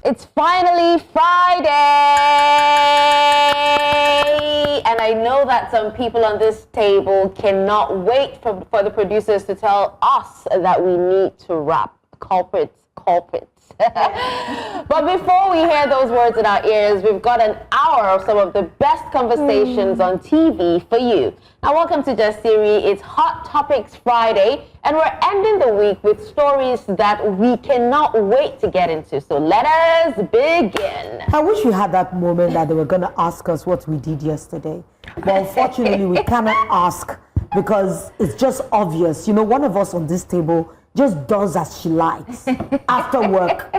It's finally Friday! And I know that some people on this table cannot wait for the producers to tell us that we need to wrap. Culprits. But before we hear those words in our ears, we've got an hour of some of the best conversations on TV for you. Now, welcome to Jasiri. It's Hot Topics Friday, and we're ending the week with stories that we cannot wait to get into. So let us begin. I wish we had that moment that they were going to ask us what we did yesterday. But unfortunately, we cannot ask because it's just obvious. You know, one of us on this table just does as she likes after work.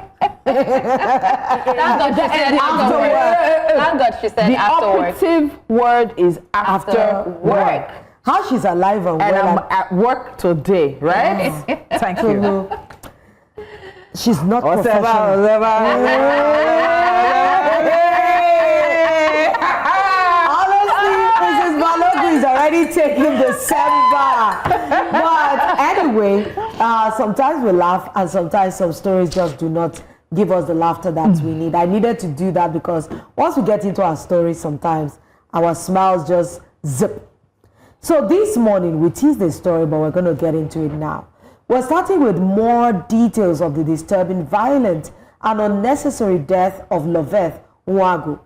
Thank God she said after work. Thank God she said after work. The operative word is after work. How she's alive and And well. I'm at work today, right? Thank you. She's not professional. Honestly, Mrs. Balogu is already taking December. But anyway, sometimes we laugh and sometimes some stories just do not give us the laughter that we need. I needed to do that because once we get into our stories, sometimes our smiles just zip. So this morning, we teased the story, but we're going to get into it now. We're starting with more details of the disturbing, violent, and unnecessary death of Loveth Nwangwu.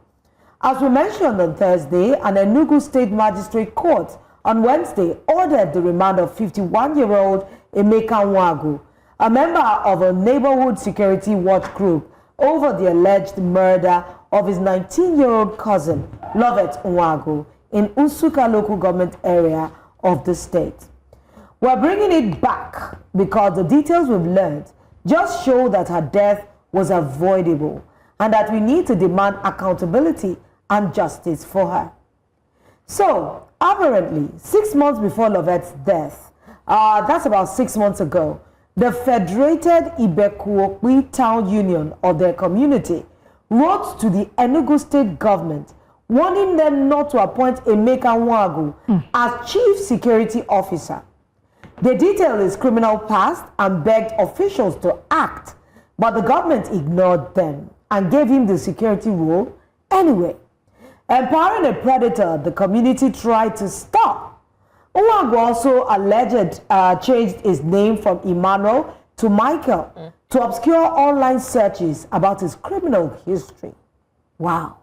As we mentioned on Thursday, an Enugu State Magistrate Court on Wednesday ordered the remand of 51-year-old Emeka Nwangwu, a member of a neighborhood security watch group, over the alleged murder of his 19-year-old cousin, Loveth Nwangwu, in Nsukka local government area of the state. We're bringing it back because the details we've learned just show that her death was avoidable and that we need to demand accountability and justice for her. So, apparently, 6 months before Loveth's death, that's about 6 months ago, the Federated Ibekuokwi Town Union of their community wrote to the Enugu State government warning them not to appoint Emeka Nwangwu as Chief Security Officer. They detailed his criminal past and begged officials to act, but the government ignored them and gave him the security role anyway. Empowering a predator, the community tried to stop. Nwangwu also alleged changed his name from Emmanuel to Michael to obscure online searches about his criminal history. Wow.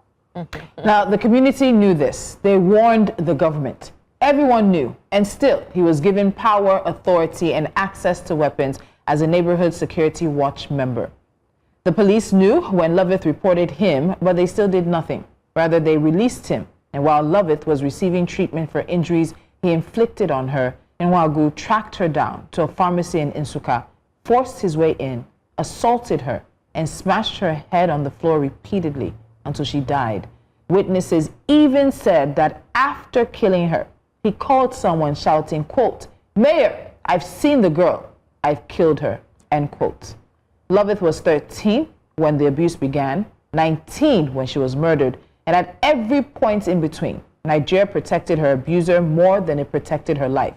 Now, the community knew this. They warned the government. Everyone knew, and still he was given power, authority, and access to weapons as a neighborhood security watch member. The police knew when Loveth reported him, but they still did nothing. Rather, they released him, and while Loveth was receiving treatment for injuries he inflicted on her, Nwangwu tracked her down to a pharmacy in Nsukka, forced his way in, assaulted her, and smashed her head on the floor repeatedly until she died. Witnesses even said that after killing her, he called someone shouting, quote, "Mayor, I've seen the girl. I've killed her," end quote. Loveth was 13 when the abuse began, 19 when she was murdered, and at every point in between, Nigeria protected her abuser more than it protected her life.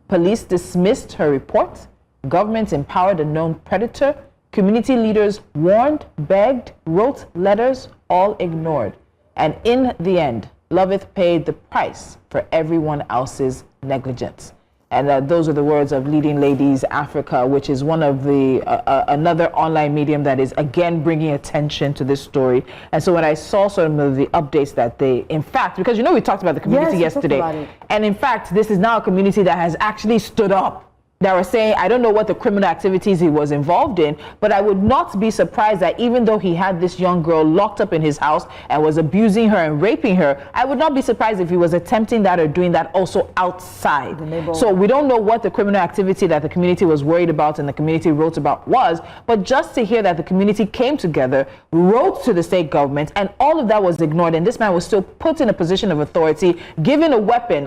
Police dismissed her report, government empowered a known predator, community leaders warned, begged, wrote letters, all ignored. And in the end, Loveth paid the price for everyone else's negligence. And those are the words of Leading Ladies Africa, which is one of the another online medium that is again bringing attention to this story. And so when I saw some of the updates that they, in fact, because you know we talked about the community yesterday, and in fact this is now a community that has actually stood up. That were saying, I don't know what the criminal activities he was involved in, but I would not be surprised that even though he had this young girl locked up in his house and was abusing her and raping her, I would not be surprised if he was attempting that or doing that also outside. So we don't know what the criminal activity that the community was worried about and the community wrote about was, but just to hear that the community came together, wrote to the state government, and all of that was ignored, and this man was still put in a position of authority, given a weapon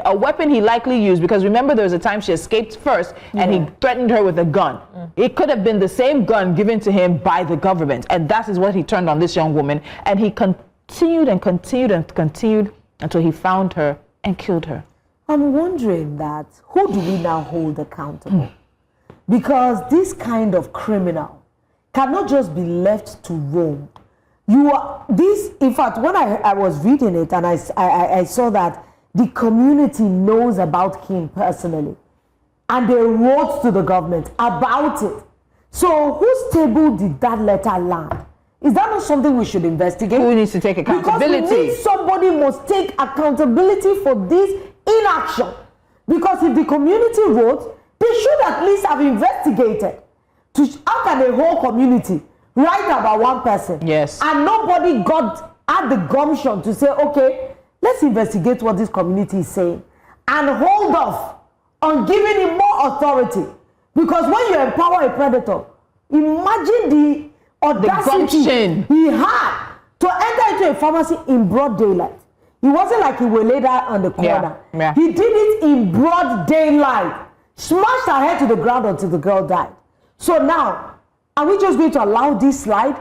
he likely used, because remember there was a time she escaped first, and he threatened her with a gun. It could have been the same gun given to him by the government, and that is what he turned on this young woman, and he continued and continued and continued until he found her and killed her. I'm wondering that, who do we now hold accountable? Because this kind of criminal cannot just be left to roam. in fact, when I was reading it and I saw that the community knows about him personally and they wrote to the government about it. So whose table did that letter land? Is that not something we should investigate? Who needs to take accountability? Because we need somebody must take accountability for this inaction. Because if the community wrote, they should at least have investigated. How can a whole community write about one person? Yes. And nobody had the gumption to say, okay, let's investigate what this community is saying and hold off on giving him more authority. Because when you empower a predator, imagine the audacity he had to enter into a pharmacy in broad daylight. It wasn't like he was laid out on the corner. Yeah. He did it in broad daylight, smashed her head to the ground until the girl died. So now, are we just going to allow this slide?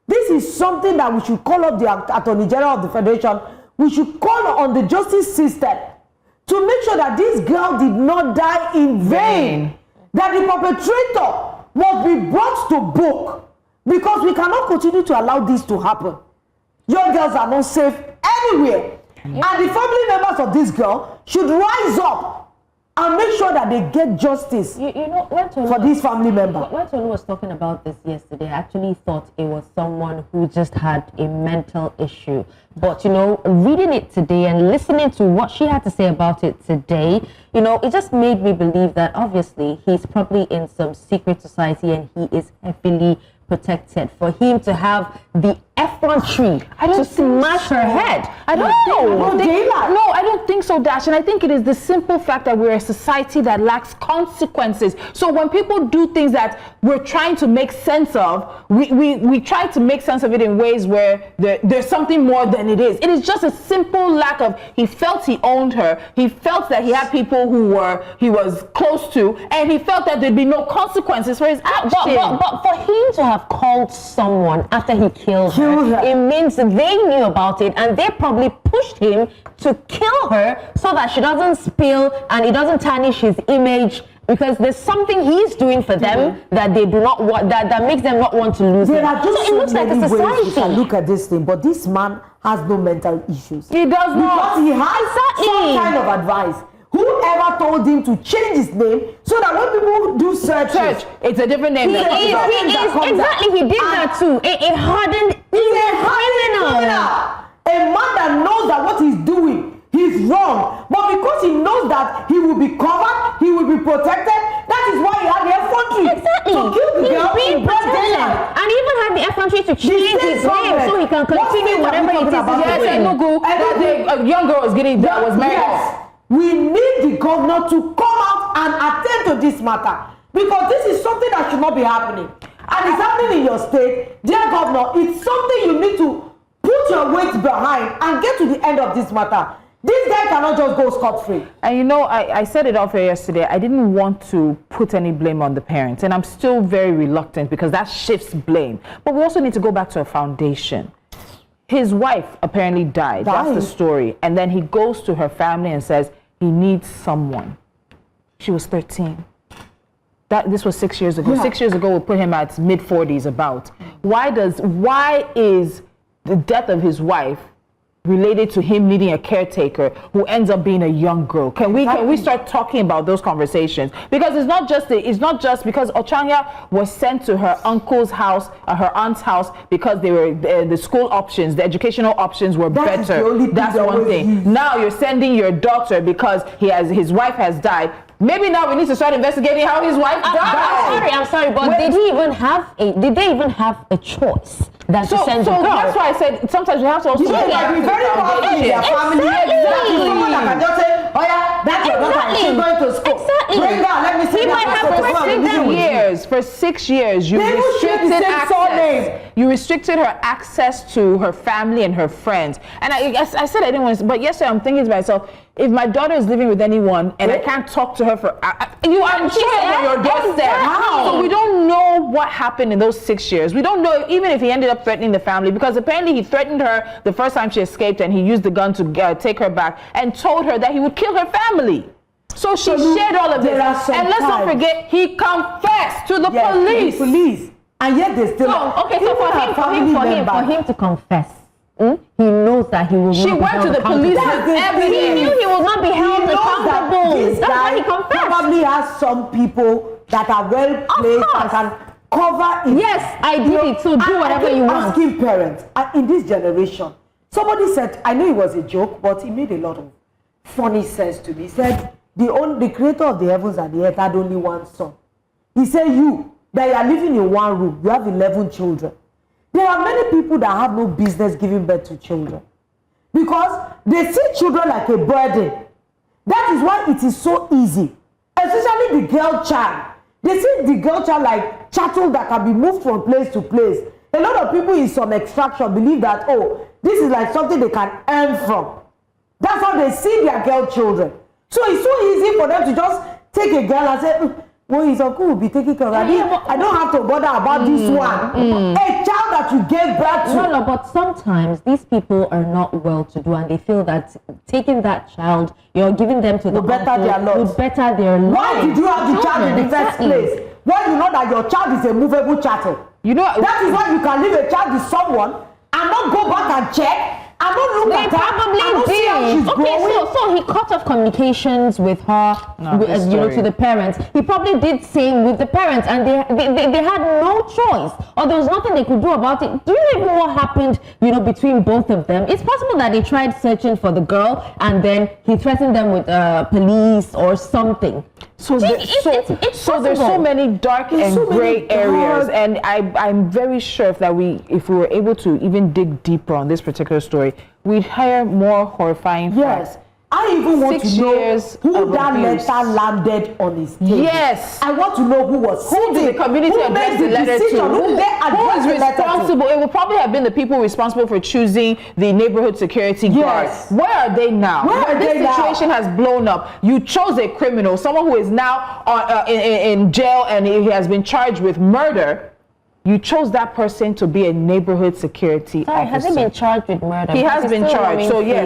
This is something that we should call up the Attorney General of the Federation. We should call on the justice system to make sure that this girl did not die in vain. That the perpetrator must be brought to book. Because we cannot continue to allow this to happen. Young girls are not safe anywhere. And the family members of this girl should rise up and make sure that they get justice for this family member. When Tolu was talking about this yesterday, I actually thought it was someone who just had a mental issue. But, reading it today and listening to what she had to say about it today, it just made me believe that obviously he's probably in some secret society and he is heavily protected. For him to have the effrontery to smash her head. I don't think so, Dash. And I think it is the simple fact that we're a society that lacks consequences. So when people do things that we're trying to make sense of, we try to make sense of it in ways where there's something more than it is. It is just a simple lack of, he felt he owned her. He felt that he had people he was close to, and he felt that there'd be no consequences for his action. But for him to have called someone after he killed her, it means they knew about it and they probably pushed him to kill her so that she doesn't spill and it doesn't tarnish his image, because there's something he's doing for them that they do not want, that makes them not want to lose him. Are just so it looks like a society. You can look at this thing, but this man has no mental issues. He does not. Because he has some kind of advice. Whoever told him to change his name so that when people do search, it's a different name. He did that too. A hardened criminal. A man that knows that what he's doing, he's wrong. But because he knows that he will be covered, he will be protected, that is why he had the effrontery to kill the girl in broad daylight. And even had the effrontery to change his name so he can continue whatever it is. Yes, Enugu, a young girl was married. Yes. We need the governor to come out and attend to this matter, because this is something that should not be happening. And it's happening in your state. Dear governor, it's something you need to put your weight behind and get to the end of this matter. This guy cannot just go scot-free. And I said it off here yesterday, I didn't want to put any blame on the parents, and I'm still very reluctant because that shifts blame. But we also need to go back to a foundation. His wife apparently died. That's the story. And then he goes to her family and says he needs someone. She was 13. This was 6 years ago. Yeah. 6 years ago, we'll put him at mid-40s about. Why is the death of his wife related to him needing a caretaker who ends up being a young girl? Can we start talking about those conversations? Because it's not just because Ochanya was sent to her uncle's house, her aunt's house, because they were the school options, the educational options were better. That's one thing. Now you're sending your daughter because his wife has died. Maybe now we need to start investigating how his wife died. I'm sorry, but did they even have a choice than to send the girl? So that's why I said sometimes we have to also be very powerful in their family. Exactly. Someone that can just say, oh yeah, that's your daughter, she's going to school. Exactly. Bring her, let me see. He might have for 6 years, you restricted access. You restricted her access to her family and her friends. And I said I didn't want to, but yesterday I'm thinking to myself, if my daughter is living with anyone and I can't talk to her I'm sure on your doorstep. So we don't know what happened in those 6 years. We don't know even if he ended up threatening the family, because apparently he threatened her the first time she escaped and he used the gun to take her back and told her that he would kill her family. So she shared all of this. And let's not forget, he confessed to the police. and yet they still. So, okay, so even for her family him members- to confess, he knows that he will She not be went held to the accountable. police That's with the evidence. He knew he will not be held He knows that accountable. this That's why he guy confessed. probably has some people that are well placed course. that can cover it. Yes, I did it, so do whatever you want. Asking parents, in this generation, somebody said, I know it was a joke, but he made a lot of funny sense to me. He said, the creator of the heavens and the earth had only one son. He said, you, that you are living in one room, you have 11 children. There are many people that have no business giving birth to children because they see children like a burden. That is why it is so easy, especially the girl child. They see the girl child like chattel that can be moved from place to place. A lot of people in some extraction believe that, oh, this is like something they can earn from. That's how they see their girl children. So it's so easy for them to just take a girl and say, well, his uncle will be taking care of her. I don't have to bother about this one. A child that you gave birth to. No, but sometimes these people are not well to do and they feel that taking that child, you're giving them to the better their lives. would better their lives. Why did you have the child in the first place? Why you know that your child is a movable chattel? You know, that is why you can leave a child with someone and not go back and check and not look They at her. probably and not see how did. she's Okay, growing. so he cut off communications with her, this you know, story. to the parents. He probably did same with the parents, and they had no choice, or there was nothing they could do about it. Do you know what happened, you know, between both of them? It's possible that they tried searching for the girl, and then he threatened them with police or something. So, It's there's so possible. many dark and so many gray areas, dark- and I'm very sure if we were able to even dig deeper on this particular story, we'd hear more horrifying Yes. facts. I even want 6 to know years who of that abuse. letter landed on his table. Yes. I want to know who was Who did the community who address made the letter decision, to? Who they Who addressed is the letter to? responsible? It will probably have been the people responsible for choosing the neighborhood security guard. Yes. Where are they now? Where are this they now? situation has blown up. You chose a criminal, someone who is now in jail and he has been charged with murder. You chose that person to be a neighborhood security officer. Has he been charged with murder? He has He's been still charged. So roaming yes.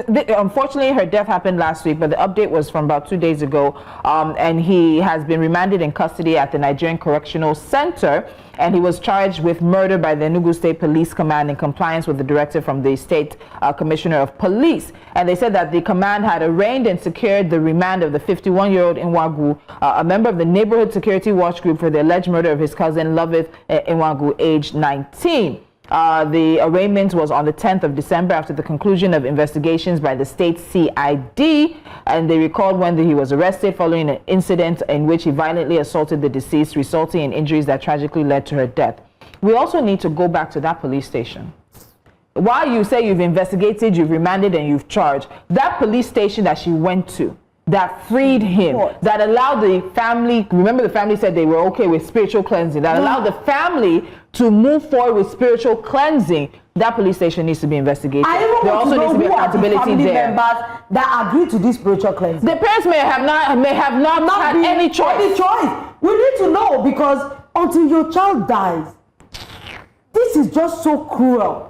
freely. So unfortunately, her death happened last week, but the update was from about 2 days ago. And he has been remanded in custody at the Nigerian Correctional Center, and he was charged with murder by the Enugu State Police Command in compliance with the directive from the State Commissioner of Police. And they said that the command had arraigned and secured the remand of the 51-year-old Nwangwu, a member of the Neighborhood Security Watch Group, for the alleged murder of his cousin Loveth Nwangwu, aged 19. The arraignment was on the 10th of December after the conclusion of investigations by the state CID, and they recalled when he was arrested following an incident in which he violently assaulted the deceased, resulting in injuries that tragically led to her death. We also need to go back to that police station. While you say you've investigated, you've remanded, and you've charged, that police station that she went to, that freed him, that allowed the family, remember the family said they were okay with spiritual cleansing, that allowed the family to move forward with spiritual cleansing, that police station needs to be investigated. I even There want also to know needs to be who are the accountability family there. members that agreed to this spiritual cleansing. The parents may have not had any choice. Any choice. We need to know, because until your child dies, this is just so cruel.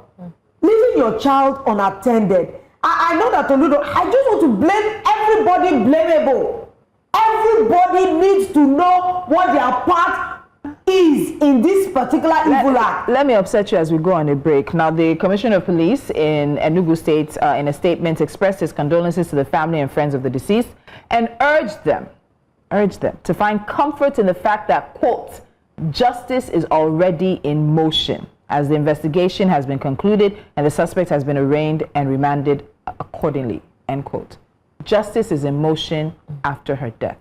Leaving your child unattended. I know that Toludo, I just want to blame everybody blamable. Everybody needs to know what their part is in this particular evil act. Let me upset you as we go on a break. Now, the Commissioner of Police in Enugu State, in a statement, expressed his condolences to the family and friends of the deceased and urged them to find comfort in the fact that, quote, justice is already in motion, as the investigation has been concluded and the suspect has been arraigned and remanded accordingly, end quote. Justice is in motion after her death.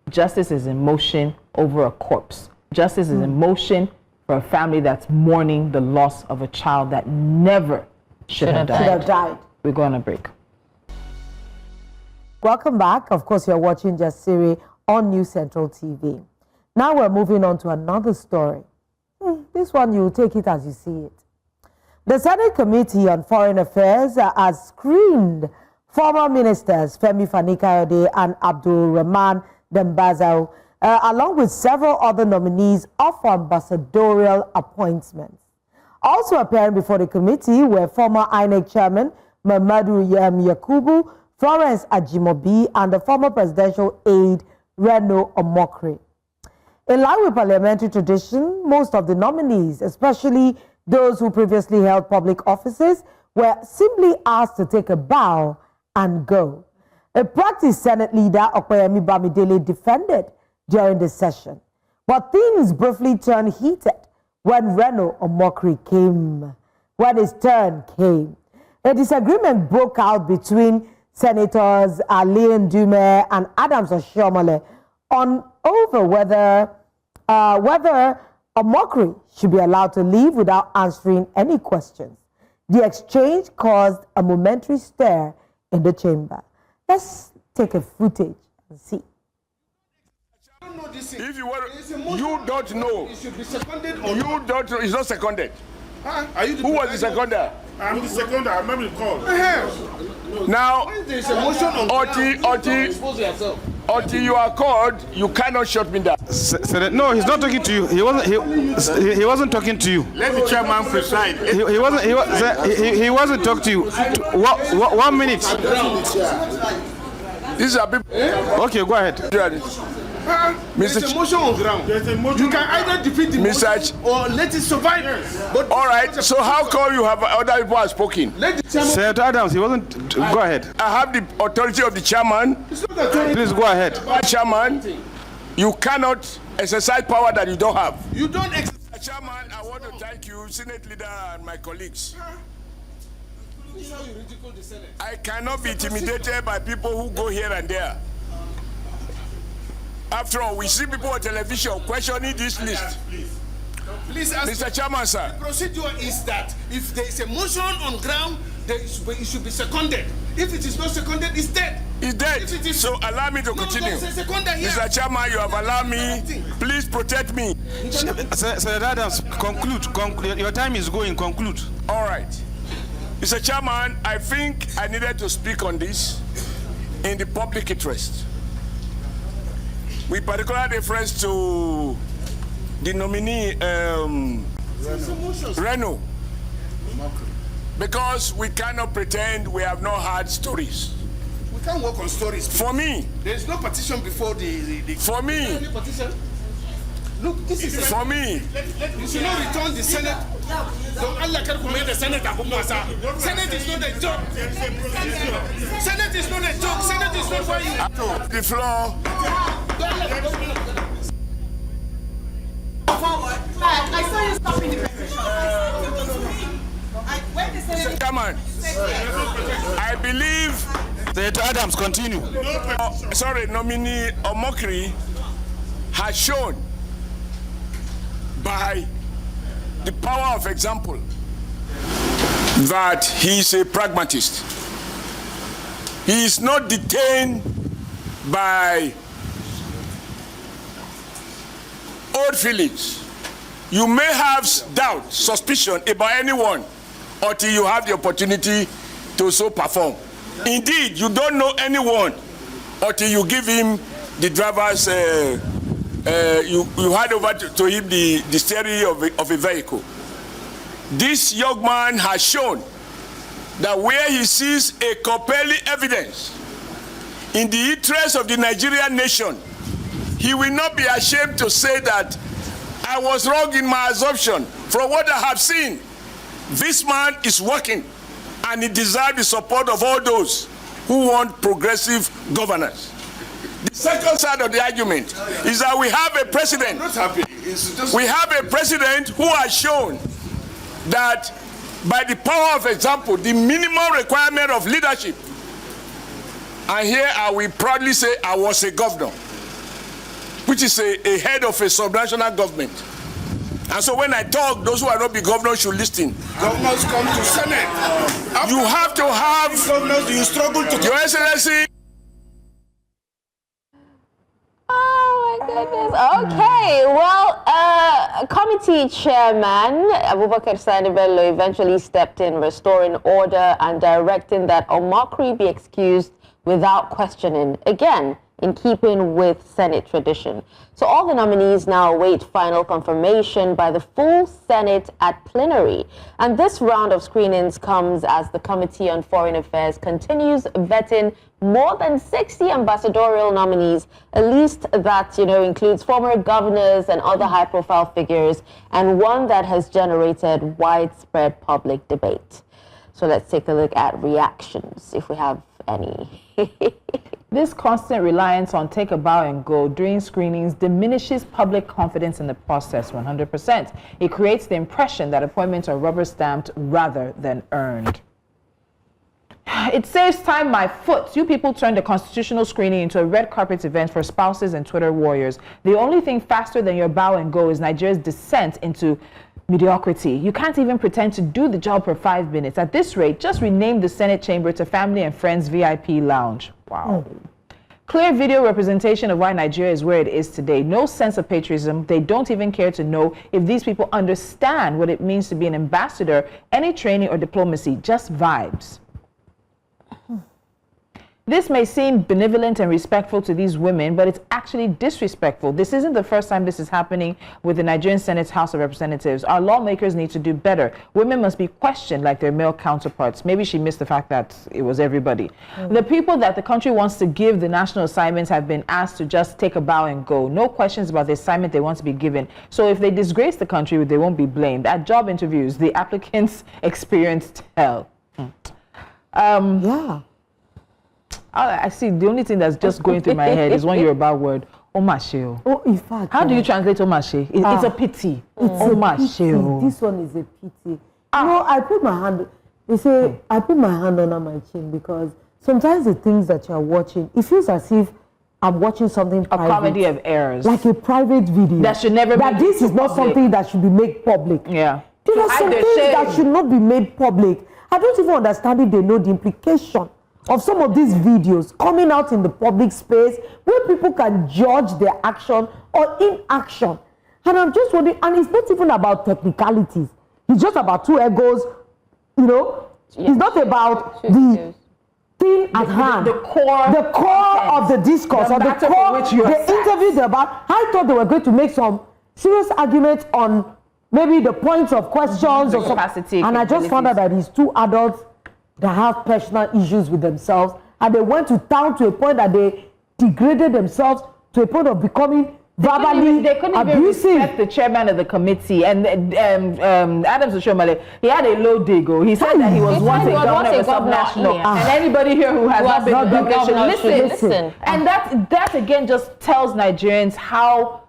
Justice is in motion over a corpse. Justice is in motion for a family that's mourning the loss of a child that never should have died. We go on a break. Welcome back. Of course, you're watching Jasiri on News Central TV. Now we're moving on to another story. This one, you take it as you see it. The Senate Committee on Foreign Affairs has screened former ministers Femi Fani-Kayode and Abdul Rahman Dambazao, along with several other nominees up for ambassadorial appointments. Also appearing before the committee were former INEC chairman Mamadu Yakubu, Florence Ajimobi, and the former presidential aide Reno Omokri. In line with parliamentary tradition, most of the nominees, especially those who previously held public offices, were simply asked to take a bow and go. A practice Senate leader, Okoyemi Bamidele, defended during the session. But things briefly turned heated when Reno Omokri came. When his turn came, a disagreement broke out between Senators Alian Dume and Adams Oshiomhole over whether Omokri should be allowed to leave without answering any questions. The exchange caused a momentary stir in the chamber. Let's take a footage and see. If you were, you don't know. It should be seconded or you don't know. It's not seconded. Are you the Who was the seconder? I'm the seconder. I'm not being called. Now, there's a motion on until you are called, you cannot shut me down. No, he's not talking to you. He wasn't talking to you. Let the chairman preside. He wasn't talking to you. 1 minute. These are people. Okay, go ahead. There's a motion on ground. You can either defeat the motion or let it survive. But all right, so how come you have other people have spoken? Senator Adams, he wasn't. Go ahead. I have the authority of the chairman. Please go ahead. Chairman, you cannot exercise power that you don't have. You don't exercise. Chairman, I want to thank you, Senate leader and my colleagues. I cannot be intimidated by people who go here and there. After all, we see people on television questioning this list. Please ask Mr. Chairman, sir. The procedure is that if there is a motion on ground, it should be seconded. If it is not seconded, it's dead. It's dead. So allow me to continue. Mr. Chairman, you have allowed me. Please protect me. Senator Adams, conclude. Your time is going. Conclude. All right. Mr. Chairman, I think I needed to speak on this in the public interest. With particular reference to the nominee, Reno. Because we cannot pretend we have not had stories. We can't work on stories. For me. There is no petition before the for me. Look, this is for me. You should not return the Senate. Don't Allah the Senate. Senate is not a joke. Senate is not a joke. Senate is not where you the floor. I saw you stopping the presentation. Come on. I believe Senator Adams, continue. Nominee Omokri has shown by the power of example that he is a pragmatist. He is not detained by old feelings. You may have doubt, suspicion about anyone until you have the opportunity to so perform. Indeed, you don't know anyone until you give him the driver's, you hand over to him the steering of a vehicle. This young man has shown that where he sees a compelling evidence in the interest of the Nigerian nation, he will not be ashamed to say that I was wrong in my assumption. From what I have seen, this man is working and he deserves the support of all those who want progressive governance. The second side of the argument is that we have a president. We have a president who has shown that by the power of example, the minimum requirement of leadership, and here I will proudly say I was a governor, which is a head of a subnational government. And so when I talk, those who are not be governors should listen. Governors come to Senate. You have to have governors. You struggle to. Your Excellency. Oh my goodness. Okay. Well, committee chairman Abubakar Sani Bello eventually stepped in, restoring order and directing that Omokri be excused without questioning. Again, in keeping with Senate tradition. So all the nominees now await final confirmation by the full Senate at plenary. And this round of screenings comes as the Committee on Foreign Affairs continues vetting more than 60 ambassadorial nominees, a list that, includes former governors and other high-profile figures, and one that has generated widespread public debate. So let's take a look at reactions, if we have any. This constant reliance on take a bow and go during screenings diminishes public confidence in the process 100%. It creates the impression that appointments are rubber-stamped rather than earned. It saves time, my foot. You people turned a constitutional screening into a red carpet event for spouses and Twitter warriors. The only thing faster than your bow and go is Nigeria's descent into mediocrity. You can't even pretend to do the job for 5 minutes. At this rate, just rename the Senate chamber to Family and Friends VIP Lounge. Wow. Clear video representation of why Nigeria is where it is today. No sense of patriotism. They don't even care to know if these people understand what it means to be an ambassador, any training or diplomacy, just vibes. This may seem benevolent and respectful to these women, but it's actually disrespectful. This isn't the first time this is happening with the Nigerian Senate's House of Representatives. Our lawmakers need to do better. Women must be questioned like their male counterparts. Maybe she missed the fact that it was everybody. The people that the country wants to give the national assignments have been asked to just take a bow and go. No questions about the assignment they want to be given. So if they disgrace the country, they won't be blamed. At job interviews, the applicants experienced hell. Yeah. I see. The only thing that's just going through my head is one Yoruba word, omashe. Oh, in fact. How do you translate omashe? It's a pity. It's omashe. This one is a pity. I put my hand. They say I put my hand under my chin because sometimes the things that you're watching, it feels as if I'm watching something private. A comedy of errors. Like a private video. That should never be. That this is not something that should be made public. Yeah. There are some things that should not be made public. I don't even understand if they know the implication of some of these videos coming out in the public space where people can judge their action or inaction. And I'm just wondering, and it's not even about technicalities. It's just about two egos, It's not about the thing at hand. The core of the discourse, or the core, the interview about. I thought they were going to make some serious arguments on maybe the points of questions or capacity. And I just found out that it's two adults that have personal issues with themselves, and they went to town to a point that they degraded themselves to a point of becoming verbally they couldn't abusive. Even respect the chairman of the committee, and Adams Oshomale, he had a low digo. He said that he was once a governor of a subnational, and anybody here who has not been a governor should listen. And that again just tells Nigerians how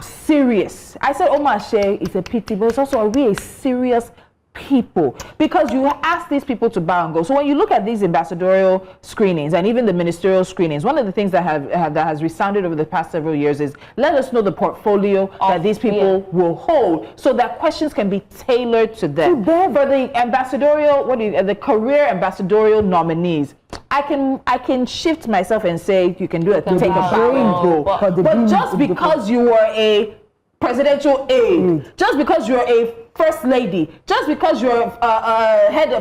serious. I said, Omashe is a pity, but it's also, are we a serious people? Because you ask these people to bow and go. So when you look at these ambassadorial screenings and even the ministerial screenings, one of the things that has resounded over the past several years is let us know the portfolio that these people will hold, so that questions can be tailored to them. For the ambassadorial, the career ambassadorial nominees, I can shift myself and say you can do it, take a bow and go. But just because you are a presidential aide, just because you're a first lady, just because you're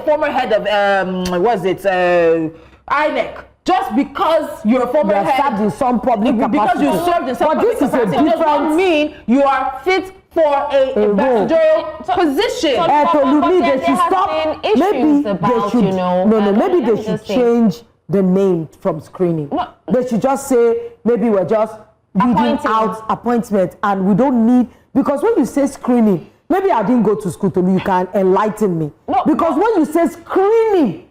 former head of INEC, just because you're a former head, served in some public capacity, because you served in some public capacity, does not mean you are fit for a ambassadorial position. Maybe they should change the name from screening. No. They should just say maybe we're just reading out appointment, and we don't need, because when you say screening, maybe I didn't go to school, you can enlighten me. Because when you say screening,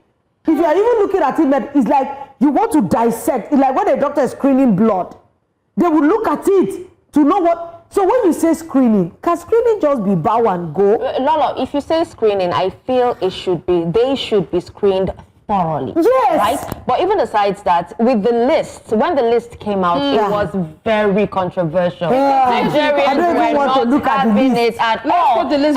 if you are even looking at it, it's like you want to dissect. It's like when a doctor is screening blood, they will look at it to know what. So when you say screening, can screening just be bow and go? Lolo, if you say screening, I feel they should be screened thoroughly. Yes. Right? But even besides that, with the list, when the list came out, it was very controversial. Nigerians were not having it at all. The list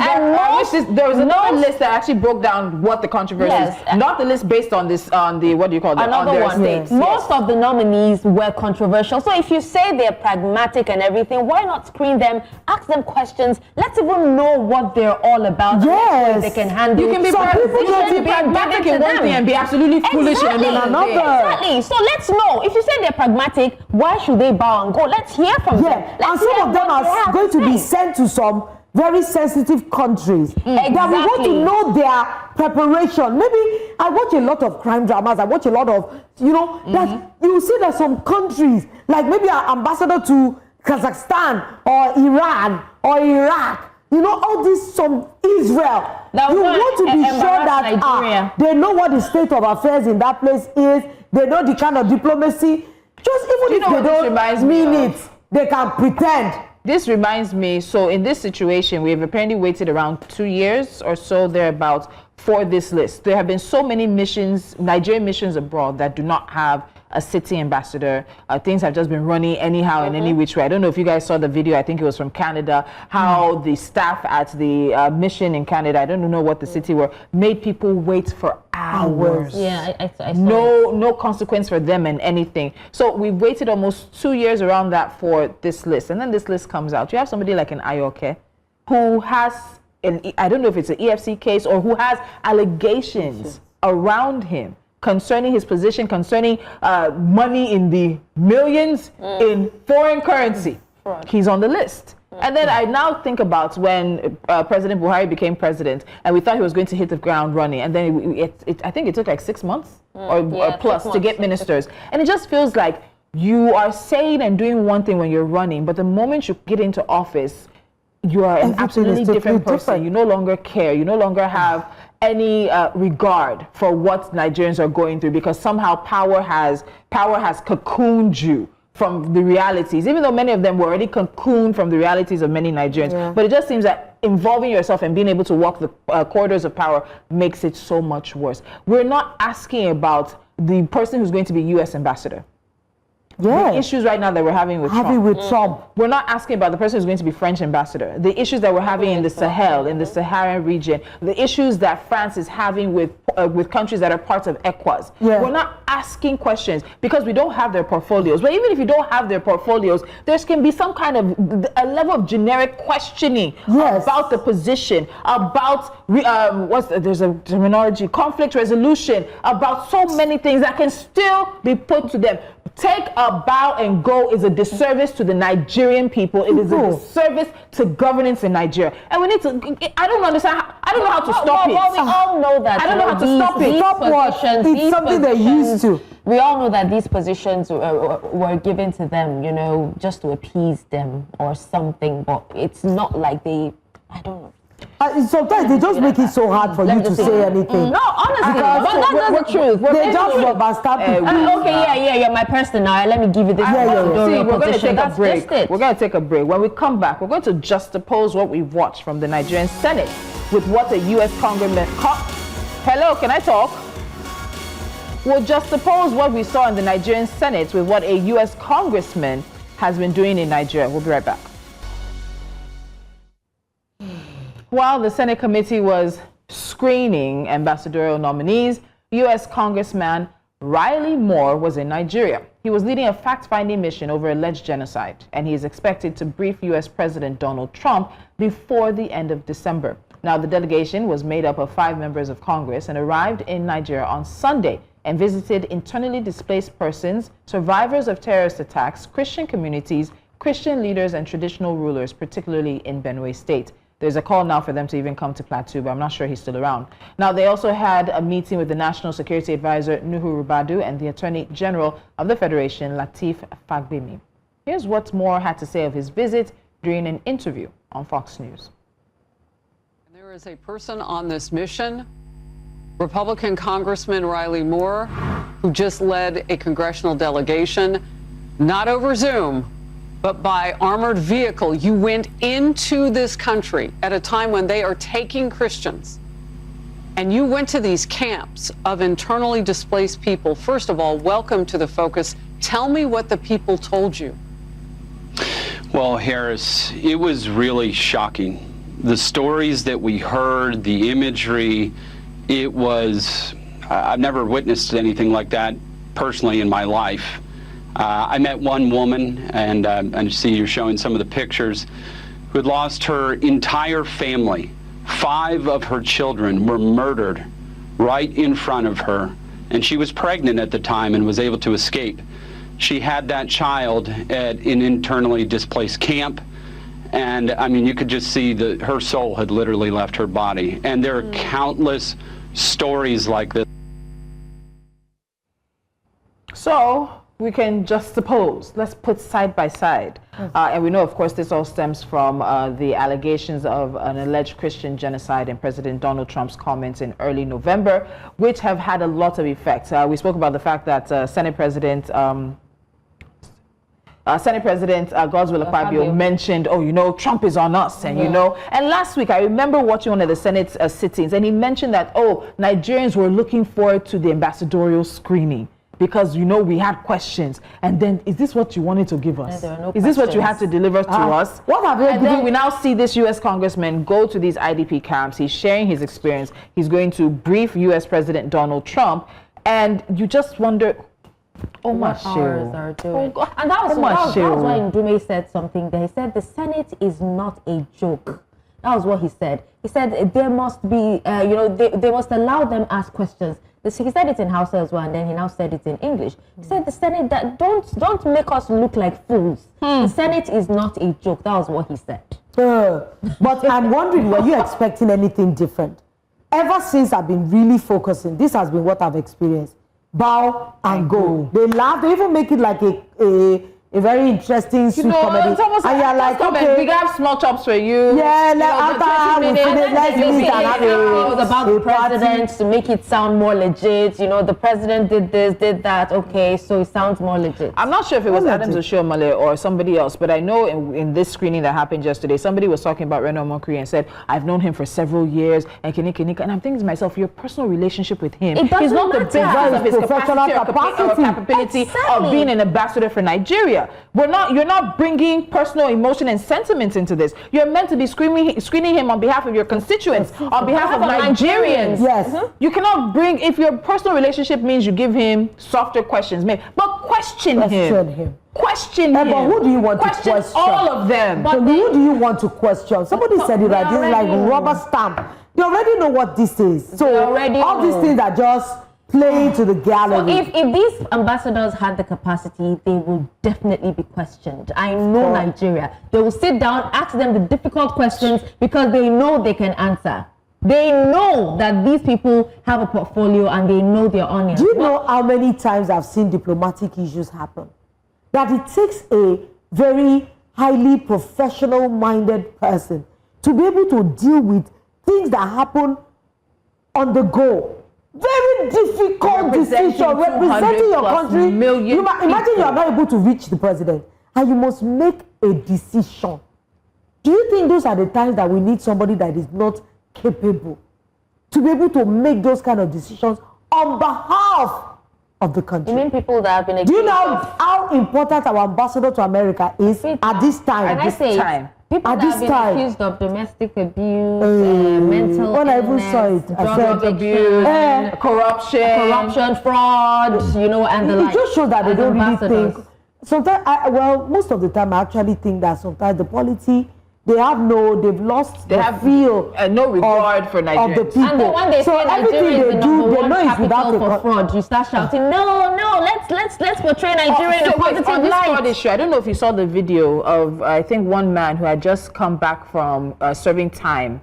there was another list that actually broke down what the controversy is. Not the list based on this, on the, what do you call that? Another one. States. Most of the nominees were controversial. So if you say they're pragmatic and everything, why not screen them, ask them questions, let's even know what they're all about. Yes. They can handle. You can be pragmatic in one thing and be absolutely foolish in another. Exactly. So let's know. If you say they're pragmatic, why should they bow and go? Let's hear from them. And some of them are going to be sent to some very sensitive countries that we want to know their preparation. Maybe I watch a lot of crime dramas. I watch a lot of, that you see that some countries, like maybe an ambassador to Kazakhstan or Iran or Iraq, all this, some Israel. You want to be sure that they know what the state of affairs in that place is. They know the kind of diplomacy. Just even if they don't mean it, they can pretend. This reminds me, so in this situation, we have apparently waited around 2 years or so thereabouts for this list. There have been so many missions, Nigerian missions abroad, that do not have a city ambassador. Things have just been running anyhow in any which way. I don't know if you guys saw the video, I think it was from Canada, how the staff at the mission in Canada, I don't know what the city were, made people wait for hours. Yeah, I saw no consequence for them and anything. So we've waited almost 2 years around that for this list. And then this list comes out. You have somebody like an Ayoke who has, I don't know if it's an EFC case or who has allegations around him concerning his position, concerning money in the millions in foreign currency. He's on the list. And then I now think about when President Buhari became president and we thought he was going to hit the ground running. And then I think it took like 6 months or plus to get ministers. And it just feels like you are saying and doing one thing when you're running, but the moment you get into office, you are an absolutely different person. You no longer care. You no longer have any regard for what Nigerians are going through, because somehow power has cocooned you from the realities, even though many of them were already cocooned from the realities of many Nigerians. But it just seems that involving yourself and being able to walk the corridors of power makes it so much worse. We're not asking about the person who's going to be U.S. ambassador. The issues right now that we're having with Trump. We're not asking about the person who's going to be French ambassador. The issues that we're having in the Sahel, in the Saharan region, the issues that France is having with countries that are parts of ECOWAS. We're not asking questions because we don't have their portfolios. But even if you don't have their portfolios, there can be some kind of a level of generic questioning about the position, about there's a terminology, conflict resolution, about so many things that can still be put to them. Take a bow and go is a disservice to the Nigerian people. It is a disservice to governance in Nigeria. And we need to, I don't understand, I don't know how to stop it. Well, we all know that. I don't know how to stop it. Stop what? It's something they're used to. We all know that these positions were given to them, just to appease them or something. But it's not like I don't know. Sometimes they just make it so hard for you to say anything. No, honestly, but that's the truth. They just rubber stamp it. Okay, you're my person now. Let me give you this. See, we're going to take a break. We're going to take a break. When we come back, we're going to juxtapose what we've watched from the Nigerian Senate with what a U.S. Congressman... Hello, can I talk? We'll juxtapose what we saw in the Nigerian Senate with what a U.S. Congressman has been doing in Nigeria. We'll be right back. While the Senate committee was screening ambassadorial nominees, U.S. Congressman Riley Moore was in Nigeria. He was leading a fact-finding mission over alleged genocide, and he is expected to brief U.S. President Donald Trump before the end of December. Now, the delegation was made up of 5 members of Congress and arrived in Nigeria on Sunday and visited internally displaced persons, survivors of terrorist attacks, Christian communities, Christian leaders, and traditional rulers, particularly in Benue State. There's a call now for them to even come to Plateau, but I'm not sure he's still around. Now, they also had a meeting with the National Security Advisor, Nuhu Rubadu, and the Attorney General of the Federation, Lateef Fagbemi. Here's what Moore had to say of his visit during an interview on Fox News. There is a person on this mission, Republican Congressman Riley Moore, who just led a congressional delegation, not over Zoom, but by armored vehicle. You went into this country at a time when they are taking Christians, and you went to these camps of internally displaced people. First of all, welcome to the Focus. Tell me what the people told you. Well, Harris, it was really shocking. The stories that we heard, the imagery, it was, I've never witnessed anything like that personally in my life. I met one woman, and I see you're showing some of the pictures, who had lost her entire family. 5 of her children were murdered right in front of her, and she was pregnant at the time and was able to escape. She had that child at an internally displaced camp, And I mean, you could just see that her soul had literally left her body. And there are countless stories like this. So we can just suppose, let's put side by side. And we know, of course, this all stems from the allegations of an alleged Christian genocide and President Donald Trump's comments in early November, which have had a lot of effects. We spoke about the fact that Senate President Godswill Akpabio mentioned, oh, you know, Trump is on us, and you know. And last week, I remember watching one of the Senate sittings, and he mentioned that, oh, Nigerians were looking forward to the ambassadorial screening because, you know, we had questions. And then, is this what you wanted to give us? Is this what you had to deliver to us? What have and then we now see this U.S. congressman go to these IDP camps. He's sharing his experience. He's going to brief U.S. President Donald Trump, and you just wonder, what ours are doing. And that was why Ndume said something there. He said the Senate is not a joke. That was what he said. He said there must be, they must allow them ask questions. He said it in Hausa as well, and then he now said it in English. He said the Senate, that don't make us look like fools. The Senate is not a joke. That was what he said. But I'm wondering, were you expecting anything different? Ever since I've been really focusing, this has been what I've experienced. Bow and go. They laugh. They even make it like a very interesting sweet comedy. It's almost and you're like, okay, we got small chops for you. Yeah, after we finish, let's meet and have it was about the president to make it sound more legit. You know, the president did this, did that. Okay, so it sounds more legit. I'm not sure if it was Adams Oshiomhole or somebody else, but I know in this screening that happened yesterday, somebody was talking about Reno Omokri and said, I've known him for several years, and and I'm thinking to myself, your personal relationship with him is not the basis of his capacity or capability of being an ambassador for Nigeria. You're not bringing personal emotion and sentiment into this. You're meant to be screening him on behalf of your constituents, on behalf of Nigerians. Yes. You cannot bring, if your personal relationship means you give him softer questions, maybe, but question him. Question him. But who do you want to question? All of them. But who do you want to question? Somebody said it right. This is like rubber stamp. They already know what this is. So all these things are just playing to the gallery. So if these ambassadors had the capacity, they will definitely be questioned. I know Nigeria. They will sit down, ask them the difficult questions because they know they can answer. They know that these people have a portfolio and they know their onions. Do you know how many times I've seen diplomatic issues happen? That it takes a very highly professional-minded person to be able to deal with things that happen on the go. Very difficult decision, representing your country. Imagine you are not able to reach the president and you must make a decision. Do you think those are the times that we need somebody that is not capable to be able to make those kind of decisions on behalf of the country? You mean people that have been accused? Do you know how important our ambassador to America is at this time? People that have been accused of domestic abuse, mental illness, drug abuse, corruption, fraud, and the like. It just shows that they don't really think. Sometimes, most of the time, I actually think that sometimes the polity, they've lost the feel, no regard for Nigerians. Of the people. And then when they say Nigeria is the number one capital for fraud, you start shouting, no, let's portray Nigeria in a positive on this light. fraud issue, I don't know if you saw the video of, I think, one man who had just come back from serving time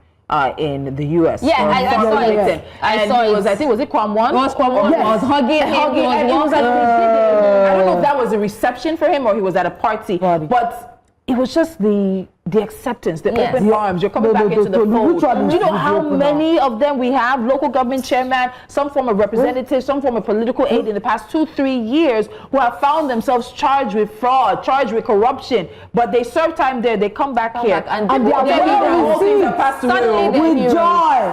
in the U.S. Yeah, I saw it. I think, was it Kwamwan? It was Kwamwan. Yes. I was hugging him. He was like, I don't know if that was a reception for him or he was at a party, but it was just the acceptance, the open arms. You're coming back into the fold. Do you know how many of them we have? Local government chairman, some form of representative, some form of political aide in the past 2-3 years who have found themselves charged with fraud, charged with corruption, but they serve time there, they come back here, and they are passed with joy.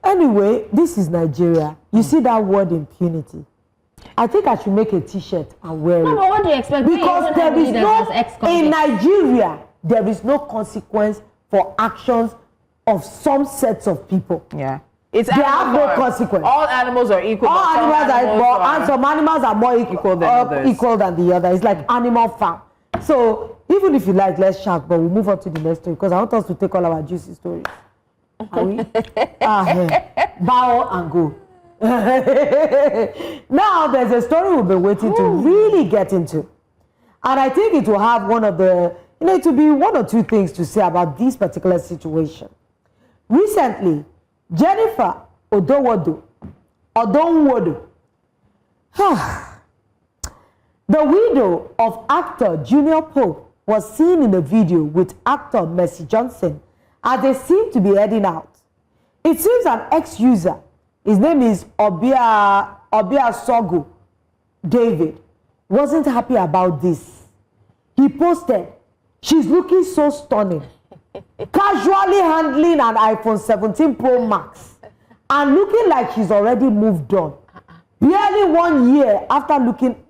Anyway, this is Nigeria. You see that word impunity. I think I should make a t-shirt and wear it. No, but what do you expect? Because there is in Nigeria, there is no consequence for actions of some sets of people. Yeah. They have no consequence. All animals are equal. All animals are equal, and some animals are more equal than the other. It's like Animal Farm. So even if you like, let's shout, but we'll move on to the next story because I want us to take all our juicy stories. Are we? Bow and go. Now there's a story we've been waiting to really get into, and I think it will have one of the You know, it will be one or two things to say about this particular situation. Recently, Jennifer Odonwodo, the widow of actor Junior Pope, was seen in the video with actor Mercy Johnson as they seem to be heading out. It seems an ex-user, his name is Obia Sogu David, wasn't happy about this. He posted, "She's looking so stunning, casually handling an iPhone 17 Pro Max and looking like she's already moved on. Barely 1 year after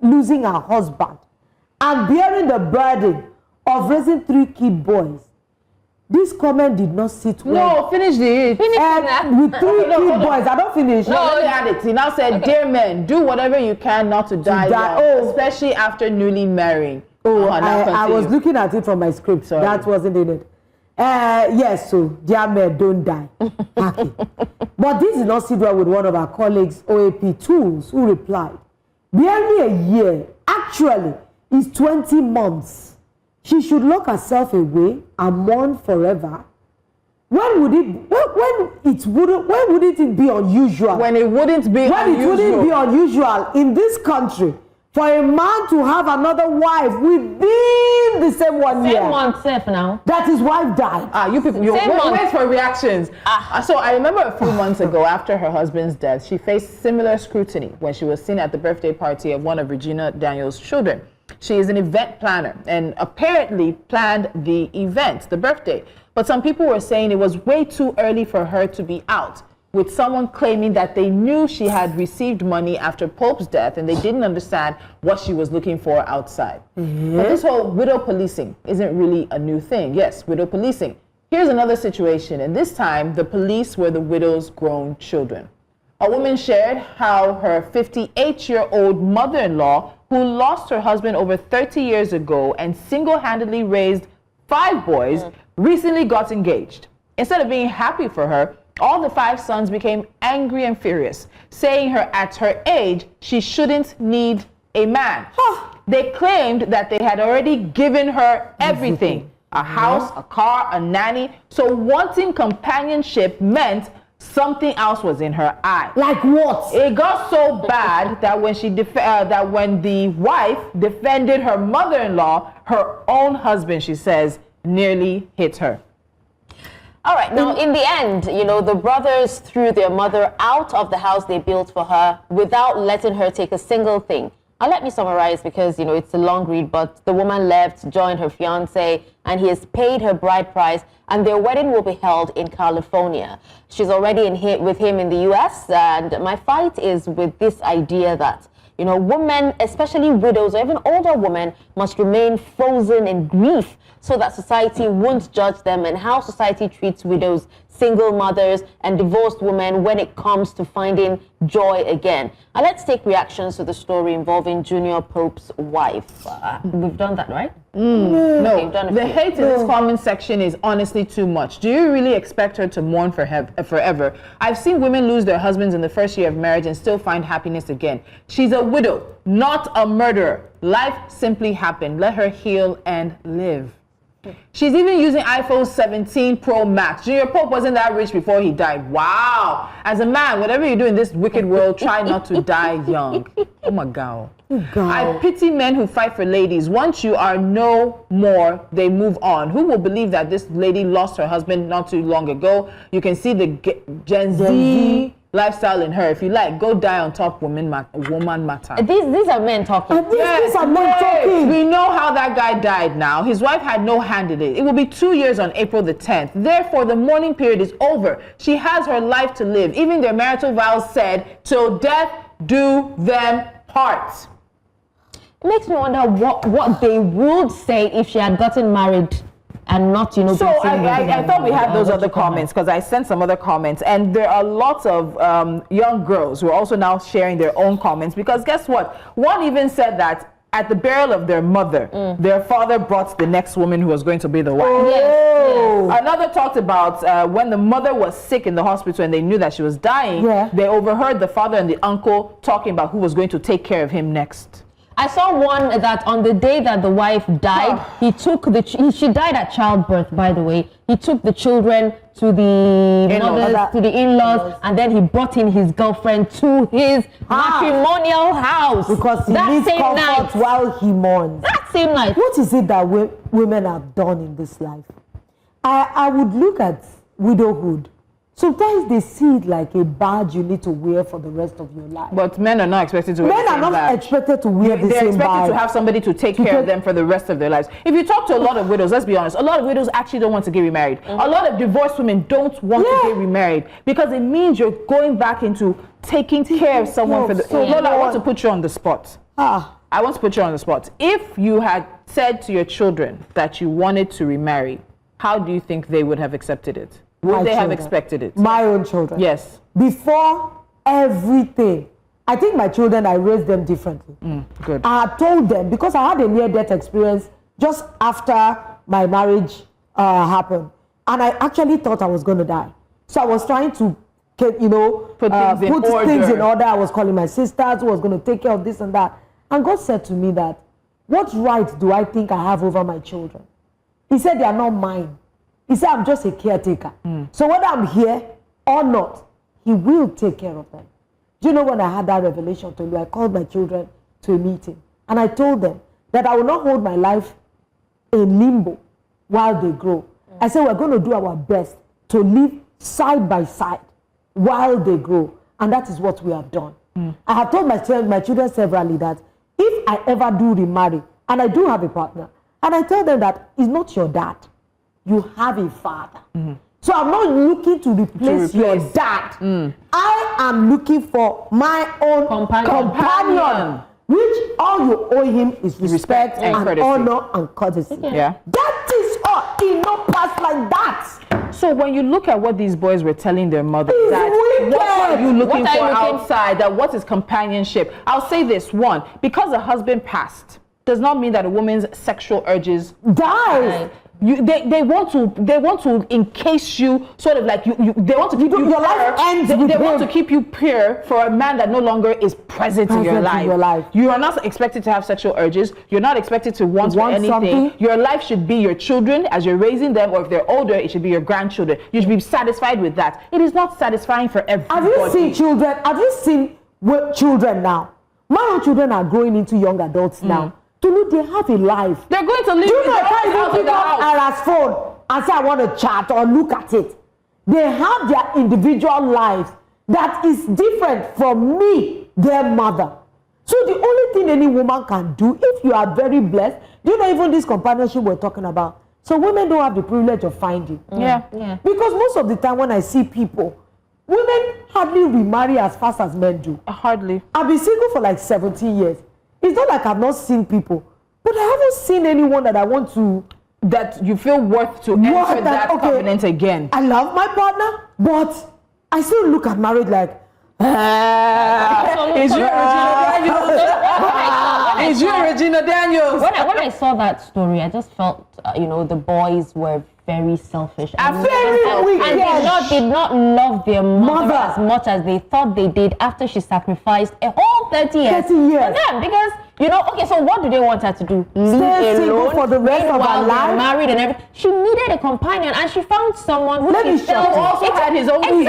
losing her husband and bearing the burden of raising 3 kid boys." This comment did not sit well. No, finish it. With 3 kid boys, I don't finish. No, let me add it. He now said, "Dear men, do whatever you can not to die young, especially after newly marrying." Oh, I was looking at it from my script. Sorry. That wasn't in it. Yes, so dear men, don't die. Okay. But this did not sit well with one of our colleagues, OAP Tools, who replied, "Barely a year, actually, is 20 months. She should lock herself away and mourn forever. When would it be unusual? When it wouldn't be unusual in this country for a man to have another wife within the same 1 year. Same month, safe now. That his wife died." You people, wait for reactions. So I remember a few months ago, after her husband's death, she faced similar scrutiny when she was seen at the birthday party of one of Regina Daniels' children. She is an event planner and apparently planned the event, the birthday. But some people were saying it was way too early for her to be out, with someone claiming that they knew she had received money after Pope's death and they didn't understand what she was looking for outside. But this whole widow policing isn't really a new thing. Yes, widow policing. Here's another situation, and this time the police were the widow's grown children. A woman shared how her 58-year-old mother-in-law, who lost her husband over 30 years ago and single-handedly raised 5 boys, recently got engaged. Instead of being happy for her, all the 5 sons became angry and furious, saying at her age, she shouldn't need a man. They claimed that they had already given her everything, a house, a car, a nanny. So wanting companionship meant something else was in her eye. Like what? It got so bad that when the wife defended her mother-in-law, her own husband, she says, nearly hit her. All right, now in the end, you know, the brothers threw their mother out of the house they built for her without letting her take a single thing. Now let me summarize because, you know, it's a long read, but the woman left, joined her fiancé, and he has paid her bride price, and their wedding will be held in California. She's already with him in the US, and my fight is with this idea that, you know, women, especially widows or even older women, must remain frozen in grief so that society won't judge them, and how society treats widows, single mothers, and divorced women when it comes to finding joy again. Now let's take reactions to the story involving Junior Pope's wife. We've done that, right? No, the hate in this comment section is honestly too much. Do you really expect her to mourn forever? I've seen women lose their husbands in the first year of marriage and still find happiness again. She's a widow, not a murderer. Life simply happened. Let her heal and live. She's even using iPhone 17 Pro Max. Junior Pope wasn't that rich before he died. Wow. As a man, whatever you do in this wicked world, try not to die young. Oh my God. I pity men who fight for ladies. Once you are no more, they move on. Who will believe that this lady lost her husband not too long ago? You can see the Gen Z lifestyle in her. If you like, go die on top woman matter. These are men talking. These are men talking. We know how that guy died now. His wife had no hand in it. It will be 2 years on April the 10th. Therefore, the mourning period is over. She has her life to live. Even their marital vows said, till death do them part. It makes me wonder what they would say if she had gotten married and not, you know. So I thought we had those other comments because I sent some other comments, and there are lots of young girls who are also now sharing their own comments, because guess what? One even said that at the burial of their mother, their father brought the next woman who was going to be the wife. Yes. Another talked about when the mother was sick in the hospital and they knew that she was dying, they overheard the father and the uncle talking about who was going to take care of him next. I saw one that on the day that the wife died, she died at childbirth, by the way. He took the children to the in-laws, and then he brought in his girlfriend to his matrimonial house. Because he needs comfort while he mourns. That same night. What is it that women have done in this life? I would look at widowhood. Sometimes they see it like a badge you need to wear for the rest of your life. But men are not expected to wear the same badge. Men are not expected to wear the same badge. They're expected to have somebody to take care of them for the rest of their lives. If you talk to a lot of widows, let's be honest, a lot of widows actually don't want to get remarried. A lot of divorced women don't want to get remarried because it means you're going back into taking care of someone for the... Lola, I want to put you on the spot. I want to put you on the spot. If you had said to your children that you wanted to remarry, how do you think they would have accepted it? Would they have expected it? My own children. Yes. Before everything, I think my children, I raised them differently. Good. I told them, because I had a near-death experience just after my marriage happened. And I actually thought I was going to die. So I was trying to, put things in order. I was calling my sisters who was going to take care of this and that. And God said to me that, what right do I think I have over my children? He said, they are not mine. He said, I'm just a caretaker. So whether I'm here or not, he will take care of them. Do you know when I had that revelation to you, I called my children to a meeting. And I told them that I will not hold my life in limbo while they grow. I said, we're going to do our best to live side by side while they grow. And that is what we have done. I have told my children severally that if I ever do remarry, and I do have a partner, and I tell them that it's not your dad. You have a father. So I'm not looking to replace your dad. I am looking for my own companion, which all you owe him is respect and honor and courtesy. Yeah. That is all. He not pass like that. So when you look at what these boys were telling their mothers, that wicked. what are you looking for outside, that what is companionship? I'll say this, one, because a husband passed does not mean that a woman's sexual urges die. They want to encase you, sort of like they want to keep you your life ends with they want to keep you pure for a man that no longer is present in your life. You are not expected to have sexual urges. You're not expected to want for anything. Something. Your life should be your children as you're raising them, or if they're older, it should be your grandchildren. You should be satisfied with that. It is not satisfying for everybody. Have you seen children? Have you seen children now? My own children are growing into young adults now. They have a life. They're going to live. Do you know I can't even pick up Ara's phone and say I want to chat or look at it? They have their individual lives that is different from me, their mother. So the only thing any woman can do, if you are very blessed, do you know even this companionship we're talking about? So women don't have the privilege of finding. Yeah. Because most of the time when I see people, women hardly remarry as fast as men do. Hardly. I've been single for like 17 years. It's not like I've not seen people, but I haven't seen anyone that I want to... That you feel worth to enter that covenant again. I love my partner, but I still look at marriage like... Is you Regina Daniels? When I saw that story, I just felt, the boys were very selfish. And very wicked. And did not love their mother as much as they thought they did after she sacrificed a whole 30 years. 30 years. For them, because, so what do they want her to do? Stay single for the rest of her life? Married and everything. She needed a companion, and she found someone who also had his own who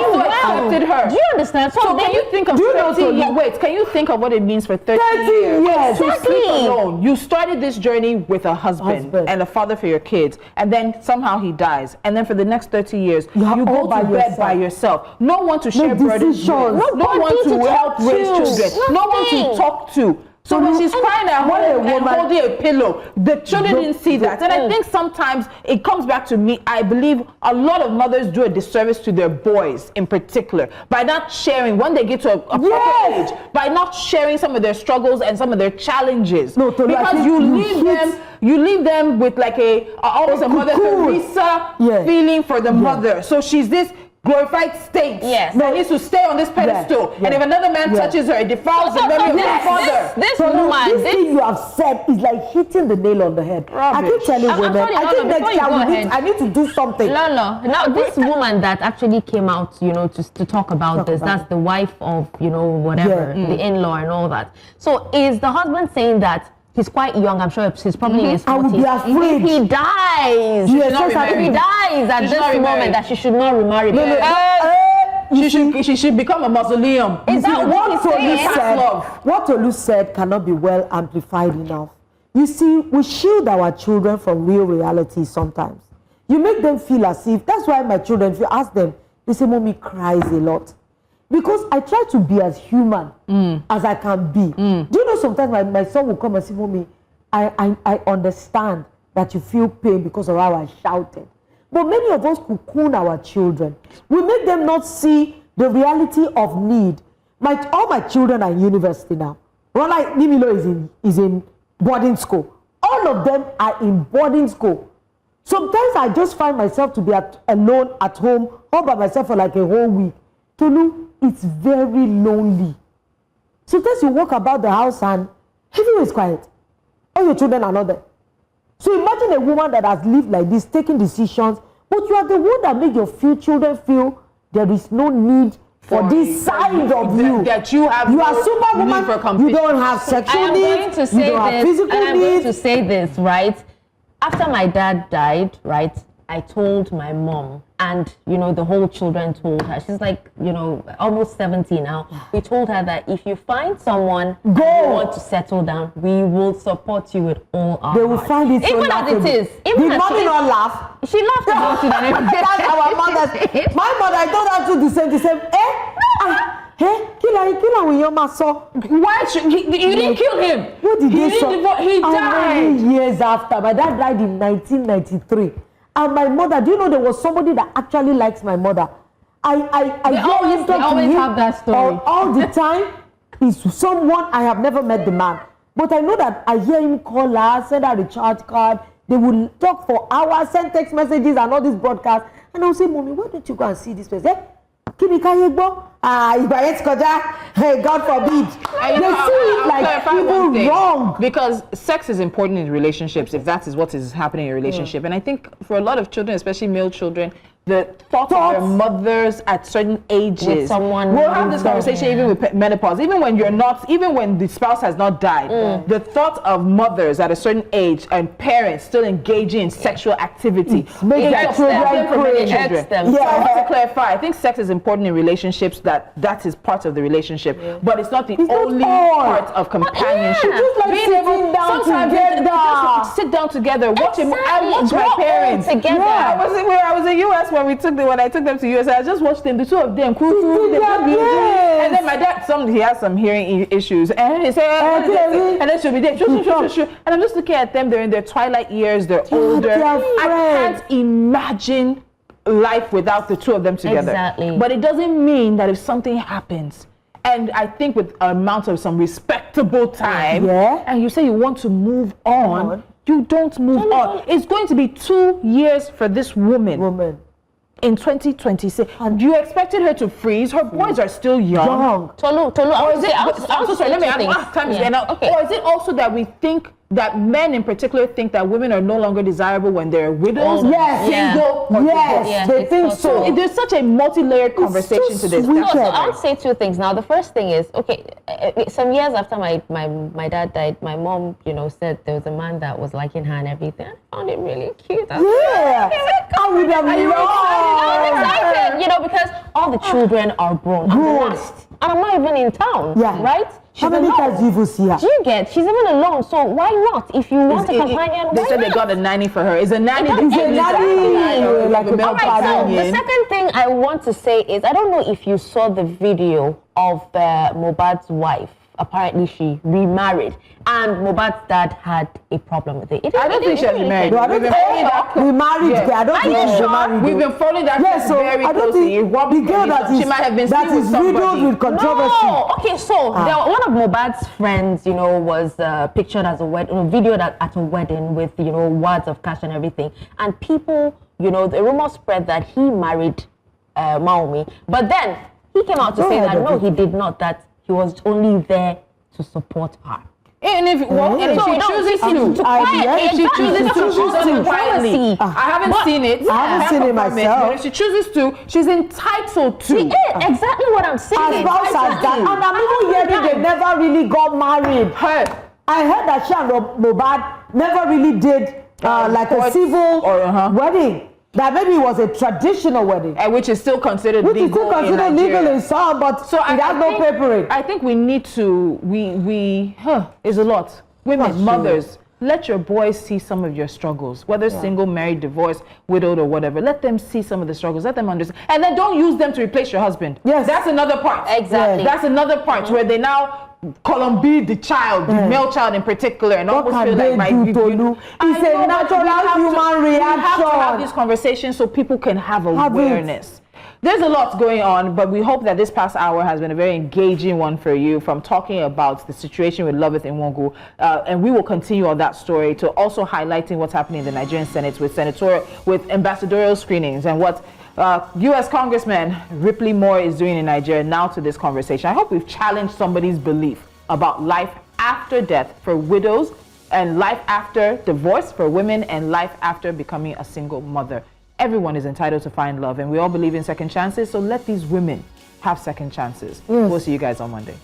accepted her. Do you understand? So can you think of 30 years? Wait, can you think of what it means for 30 years? Exactly. To sleep alone. You started this journey with a husband and a father for your kids, and then somehow he dies, and then for the next 30 years you go to bed by yourself. No one to share burdens with. No one to help raise children. No one to talk to. So when she's crying at home and holding a pillow, the children didn't see that. And I think sometimes it comes back to me. I believe a lot of mothers do a disservice to their boys in particular by not sharing, when they get to a proper age, by not sharing some of their struggles and some of their challenges. Because you leave them with like almost a Mother Teresa feeling for the mother. So she's this glorified state. Yes. That needs to stay on this pedestal. Yeah. And if another man touches her, it defiles the memory of her father. This So woman, this thing you have said is like hitting the nail on the head. I keep telling I'm women, sorry, I think Lolo, next before you year go I need to do something. Lolo, now this woman that actually came out, to talk about this, that's the wife of, whatever, the in-law and all that. So is the husband saying that he's quite young? I'm sure he's probably in his 40s. I would be afraid. If he dies, if he dies at this moment, that she should not remarry. She should become a mausoleum. Is that what he's saying? What Tolu said cannot be well amplified enough. You see, we shield our children from real reality sometimes. You make them feel as if, that's why my children, if you ask them, they say, Mommy cries a lot. Because I try to be as human as I can be. Do you know sometimes my son will come and say, Mommy, I understand that you feel pain because of how I shouted. But many of us cocoon our children. We make them not see the reality of need. All my children are in university now. Ronald Nimilo is in boarding school. All of them are in boarding school. Sometimes I just find myself to be alone at home, all by myself for like a whole week. Tolu, it's very lonely. Sometimes you walk about the house and everyone is quiet. All your children are not there. So imagine a woman that has lived like this, taking decisions, but you are the one that make your few children feel there is no need for this side of you. That you have you are superwoman. You don't have sexual needs. You don't have physical and I'm needs. going to say this, right? After my dad died, right, I told my mom, and the whole children told her. She's like, almost 70 now. We told her that if you find someone and you want to settle down, we will support you with all our They will heart. find it so even laughable. as it is. Even Did as mommy it is, not laugh? She laughed about it and everything. That's our mothers. My mother, I told her to the same. Kill with your muscle. Why should you didn't kill him? What did they say? He died. Many years after. My dad died in 1993. And my mother, do you know there was somebody that actually likes my mother? I hear him talk to him always have that story. all the time. Is someone I have never met the man. But I know that I hear him call her, send her a recharge card. They will talk for hours, send text messages and all these broadcasts. And I'll say, Mommy, why don't you go and see this person? God forbid. They see it like people wrong. Because sex is important in relationships, if that is what is happening in a relationship. And I think for a lot of children, especially male children, the thoughts of their mothers at certain ages. We'll have this conversation even with menopause. Even when even when the spouse has not died, the thought of mothers at a certain age and parents still engaging in sexual activity Makes them from many children. children. So I want to clarify, I think sex is important in relationships, that is part of the relationship, but it's not the only part of companionship. Being able sometimes just sit down together, watch it. I watched my parents together. I was in US when I took them to US, I just watched them, the two of them, and then my dad, he has some hearing issues, and he said, and then she'll be there, and I'm just looking at them, they're in their twilight years, they're older. I can't imagine life without the two of them together. Exactly. But it doesn't mean that if something happens, and I think with an amount of some respectable time, and you say you want to move on, you don't move on. It's going to be 2 years for this woman. In 2026, and you expected her to freeze. Her boys are still young. Tolu, I'm so sorry. Let me ask. Time is enough. Okay. Or is it also that we think that men in particular think that women are no longer desirable when they're widows, single, or divorced? They think so. There's such a multi-layered conversation to this. So I'll say two things. Now, the first thing is, some years after my dad died, my mom, said there was a man that was liking her and everything. I found it really cute. I was excited, because all the children are grown. And I'm not even in town, right? How many times do you see her? Do you get? She's even alone, so why not? If you want a companion, they said they got a nanny for her. Is a nanny like a companion? The second thing I want to say is, I don't know if you saw the video of Mohbad's wife. Apparently she remarried, and Mohbad's dad had a problem with it. I don't think she's remarried. No, I don't think remarried. I don't think she's remarried. We've been following that very closely. The girl that is riddled with controversy. No, okay, so one of Mohbad's friends, was pictured as videoed at a wedding with, wads of cash and everything, and people, the rumor spread that he married Maumi. But then he came out to say that no, he did not, that he was only there to support her. And if, and if she chooses to, quietly, if she chooses to quietly, I haven't seen it. I haven't seen it myself. But if she chooses to, she's entitled to. She is, exactly what I'm saying. As far as that, and I'm even hearing they never really got married. I heard that she and Mohbad never really did like a civil wedding. That maybe it was a traditional wedding, which is still considered legal. Which is still considered legal in some, but so it has no papering. I think we need to. It's a lot. Women, mothers, let your boys see some of your struggles, whether single, married, divorced, widowed, or whatever. Let them see some of the struggles. Let them understand, and then don't use them to replace your husband. Yes, that's another part. Exactly, that's another part where they now Columbi, the child, the male child in particular, and almost feel like it's a natural human reaction. We have to have these conversations so people can have awareness. There's a lot going on, but we hope that this past hour has been a very engaging one for you, from talking about the situation with Loveth Nwangwu, and we will continue on that story, to also highlighting what's happening in the Nigerian Senate with ambassadorial screenings and what U.S. Congressman Ripley Moore is doing in Nigeria now to this conversation. I hope we've challenged somebody's belief about life after death for widows, and life after divorce for women, and life after becoming a single mother. Everyone is entitled to find love, and we all believe in second chances, so let these women have second chances. We'll see you guys on Monday.